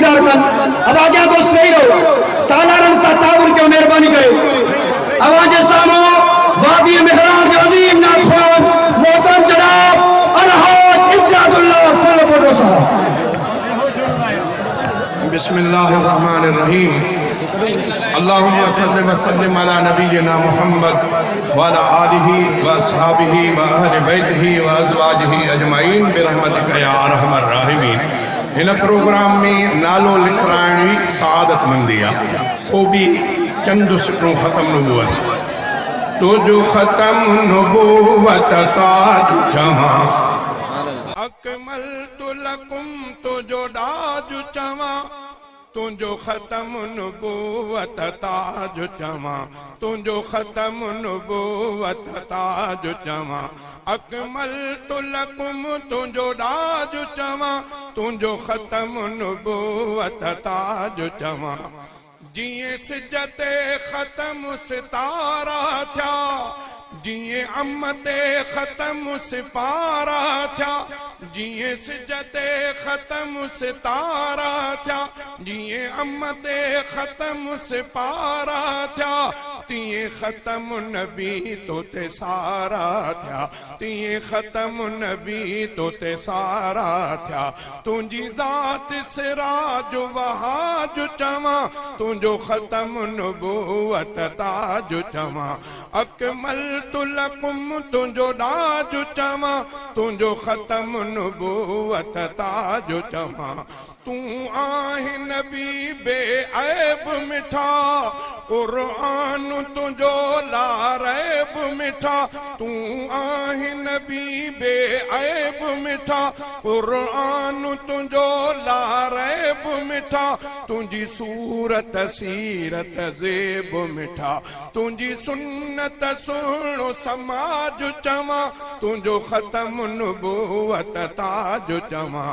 दीदार कन। अब आगे को सही रहो सालारन सा ताबुर के मेहरबानी करे। अब आज सामो वादी मेहरान के अजीम नाखवान मोहतरम जनाब अलहाज इब्रादुल्लाह फलपुर साहब। बिस्मिल्लाहिर्रहमानिर्रहीम। अल्लाहुम्मा सल्लि व सल्लिम अला नबिय्यिना मुहम्मद व अला आलिहि व अस्हाबिहि व अहलि बैतिहि व अज़वाजिहि अजमाइन बिरहमतिका या अरहमर राहिमीन। इन प्रोग्राम में नालो लिखराइणी सआदत मंदी आहे, वो भी चंद सुठो ख़त्म नबूवत। तो जो ख़त्म नबूवत ताज जमा अकमल तो लकुम तो जो दाज चमा तुझो ख़त्म नबूवत ताज चमा तुझो ख़त्म नबूवत ताज चमा अकमल तो लकुम तुझो दाज चमा तुझो ख़त्म नबूवत ताज चमा जिए सिजते ख़त्म सितारा था जिए अम्मते ख़त्म सिपारा था जिए सिजते ख़त्म सितारा था जिए अम्मते ख़त्म सिपारा था तिए ख़त्म नबी तो ते सारा था तिए ख़त्म नबी तो ते सारा था तुझी ज़ात सिराज वहाज चमा तुझो ख़त्म नबूवत ताज चमा अकमल तो लकुम तुझो दाज चमा तुझो ख़त्म नबूवत ताज चमा तू आहे नबी बेऐब मिठा कुरान तुझो लारैब मिठा तू आहे नबी बेऐब मिठा कुरान तुझो लारैब मिठा तुझी सूरत सीरत ज़ेब मिठा तुझी सुन्नत सुनो समाज चमा तुझो ख़त्म नबूवत ताज चमा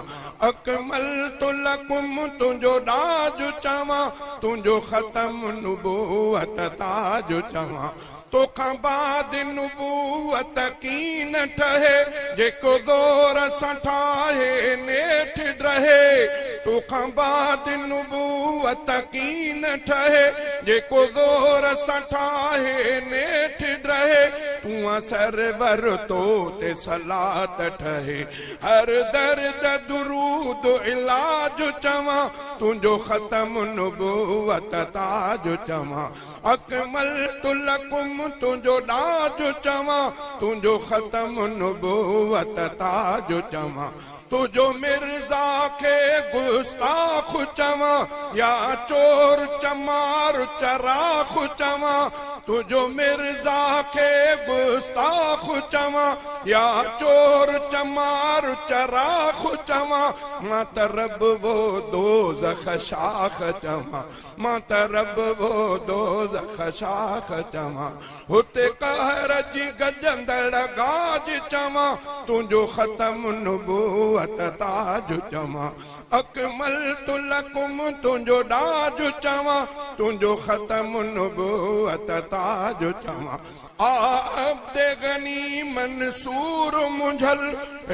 अकमल तो लकुम तुझो दाज चमा तुझो ख़त्म नबूवत ताज चमा तो खां बाद नबूवत की न ठहे जेको ज़ोर सां ठाहे नेठ रहे तो खां बाद नबूवत की न ठहे जेको ज़ोर सां ठाहे नेठ रहे तूं सरवर तो ते सलात ठहे हर दर्द दुरूद इलाज चमा तुझो ख़त्म नबूवत ताज चमा अकमल तो लकुम तुझो दाज चमा तुझो ख़त्म नबूवत ताज चमा तुझो मिर्ज़ा के गुस्ताख चमा या चोर चमार चराख चमा तुझो मिर्ज़ा के गुस्ताख चमा या चोर चमार चराख चमा मां तरब वो दोज़ख शाख चमा मां तरब वो दोज़ख शाख चमा हुते कहर जी गजंदड़ गाज चमा तुझो ख़त्म नबूवत ताज चमा अकमल तो लकुम तुझो दाज चमा तुझो ख़त्म नबूवत ताज चमा आब्दे गनी मंसूर मुझल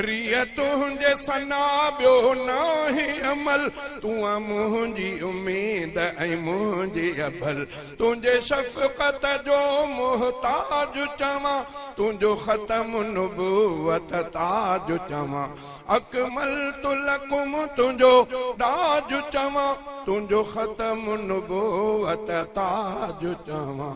रिय तुझे सना बियो नाही अमल तू मुंहिंजी उम्मीद ऐं मुंहिंजी अभल तुझे शफ़क़त जो मुहताज चमा तुझो ख़त्म नबूवत ताज चमा अकमल तो लकुम तुझो दाज चमा तुझो ख़त्म नबूवत ताज चमा।